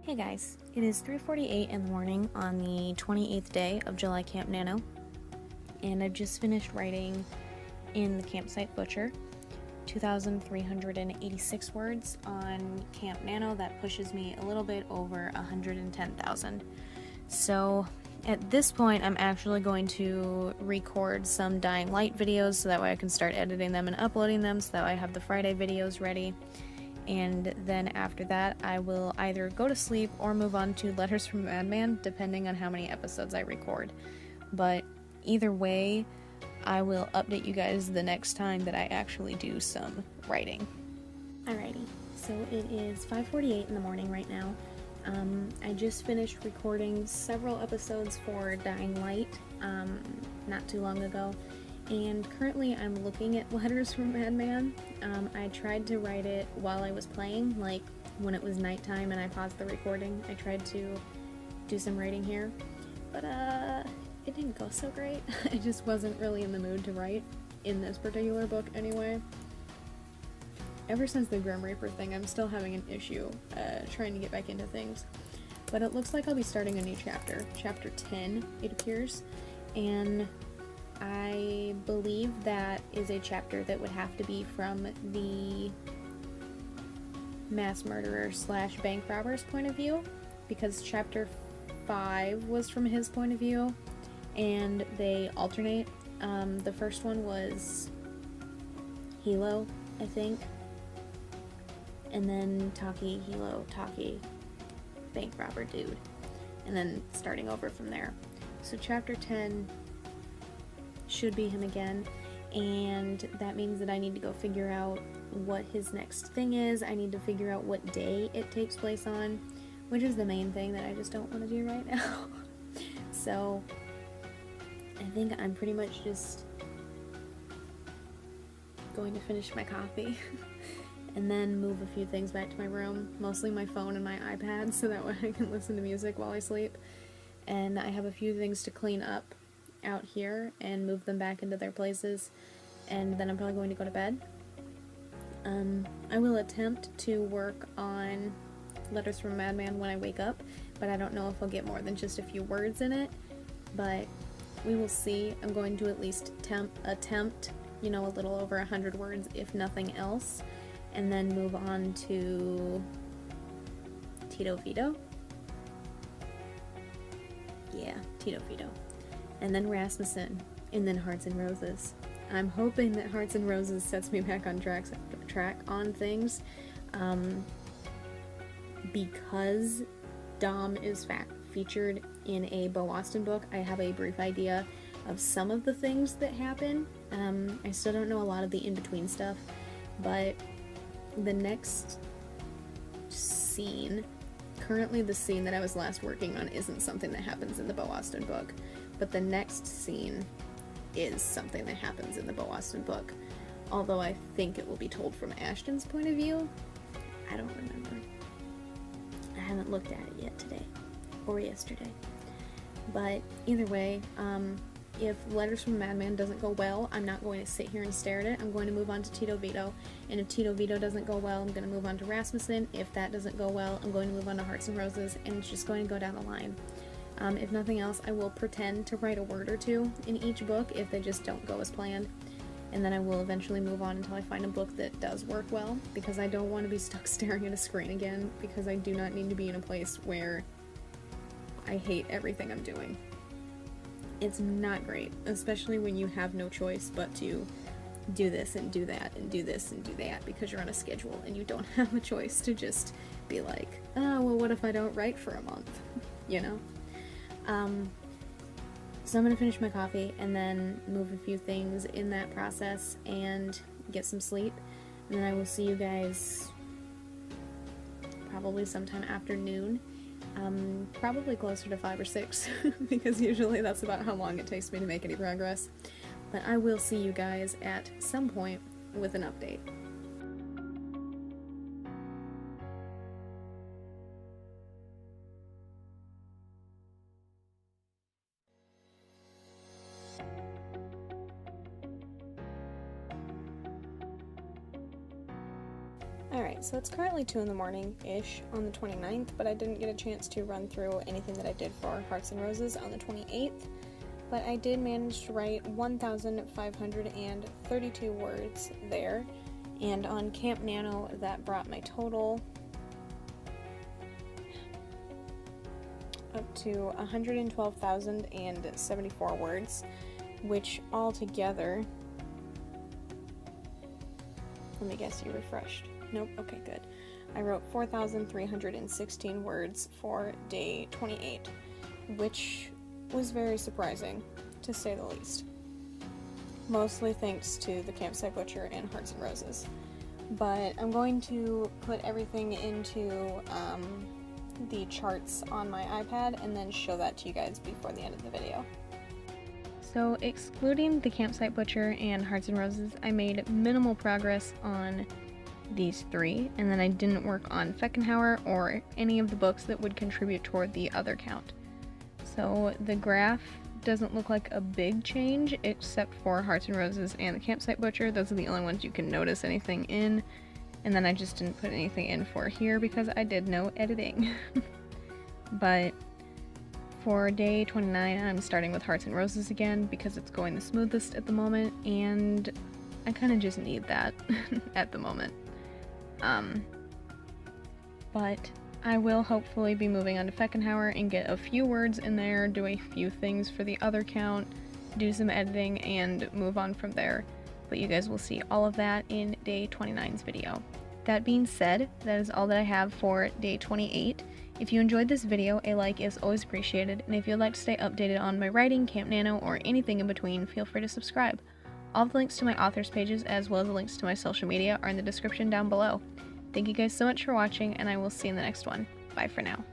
Hey guys, it is 3:48 in the morning on the 28th day of July CampNaNo, and I've just finished writing in the Campsite Butcher 2,386 words on CampNaNo. That pushes me a little bit over 110,000. So at this point I'm actually going to record some Dying Light videos so that way I can start editing them and uploading them so that I have the Friday videos ready. And then after that, I will either go to sleep or move on to Letters from Madman, depending on how many episodes I record. But either way, I will update you guys the next time that I actually do some writing. Alrighty, so it is 5:48 in the morning right now. I just finished recording several episodes for Dying Light not too long ago. And currently I'm looking at Letters from Madman. I tried to write it while I was playing, like when it was nighttime and I paused the recording. I tried to do some writing here, but it didn't go so great. I just wasn't really in the mood to write in this particular book anyway. Ever since the Grim Reaper thing, I'm still having an issue trying to get back into things. But it looks like I'll be starting a new chapter, chapter 10 it appears, and I believe that is a chapter that would have to be from the mass murderer / bank robber's point of view, because chapter 5 was from his point of view, and they alternate. The first one was Hilo, I think, and then Taki, Hilo, Taki, bank robber dude, and then starting over from there. So chapter 10 should be him again, and that means that I need to go figure out what his next thing is. I need to figure out what day it takes place on, which is the main thing that I just don't want to do right now. So I think I'm pretty much just going to finish my coffee and then move a few things back to my room, mostly my phone and my iPad, so that way I can listen to music while I sleep. And I have a few things to clean up out here and move them back into their places, and then I'm probably going to go to bed. I will attempt to work on Letters from a Madman when I wake up, but I don't know if I'll get more than just a few words in it, but we will see. I'm going to at least attempt, a little over 100 words, if nothing else, and then move on to Tito Vito. Yeah, Tito Vito. And then Rasmussen, and then Hearts and Roses. I'm hoping that Hearts and Roses sets me back on track on things, because Dom is featured in a Bo Austin book. I have a brief idea of some of the things that happen. I still don't know a lot of the in-between stuff, but the next scene, currently the scene that I was last working on isn't something that happens in the Bo Austin book, but the next scene is something that happens in the Bo Austin book, although I think it will be told from Ashton's point of view. I don't remember. I haven't looked at it yet today, or yesterday. But either way, if Letters from a Madman doesn't go well, I'm not going to sit here and stare at it. I'm going to move on to Tito Vito, and if Tito Vito doesn't go well, I'm going to move on to Rasmussen. If that doesn't go well, I'm going to move on to Hearts and Roses, and it's just going to go down the line. If nothing else, I will pretend to write a word or two in each book if they just don't go as planned, and then I will eventually move on until I find a book that does work well, because I don't want to be stuck staring at a screen again, because I do not need to be in a place where I hate everything I'm doing. It's not great, especially when you have no choice but to do this and do that and do this and do that because you're on a schedule and you don't have a choice to just be like, oh, well, what if I don't write for a month, So I'm gonna finish my coffee and then move a few things in that process and get some sleep, and then I will see you guys probably sometime after noon. Probably closer to 5 or 6, because usually that's about how long it takes me to make any progress. But I will see you guys at some point with an update. Alright, so it's currently 2 in the morning-ish on the 29th, but I didn't get a chance to run through anything that I did for Hearts and Roses on the 28th, but I did manage to write 1,532 words there, and on CampNaNo that brought my total up to 112,074 words, which altogether, let me guess, you refreshed. Nope, okay, good. I wrote 4,316 words for day 28, which was very surprising, to say the least. Mostly thanks to the Campsite Butcher and Hearts and Roses. But I'm going to put everything into the charts on my iPad and then show that to you guys before the end of the video. So excluding the Campsite Butcher and Hearts and Roses, I made minimal progress on these three, and then I didn't work on Feckenhauer or any of the books that would contribute toward the other count. So the graph doesn't look like a big change except for Hearts and Roses and the Campsite Butcher. Those are the only ones you can notice anything in, and then I just didn't put anything in for here because I did no editing. But for day 29, I'm starting with Hearts and Roses again because it's going the smoothest at the moment, and I kind of just need that at the moment. But I will hopefully be moving on to Feckenhauer and get a few words in there, do a few things for the other count, do some editing, and move on from there. But you guys will see all of that in day 29's video. That being said, that is all that I have for day 28. If you enjoyed this video, a like is always appreciated, and if you'd like to stay updated on my writing, CampNaNo, or anything in between, feel free to subscribe. All the links to my authors pages, as well as the links to my social media, are in the description down below. Thank you guys so much for watching, and I will see you in the next one. Bye for now.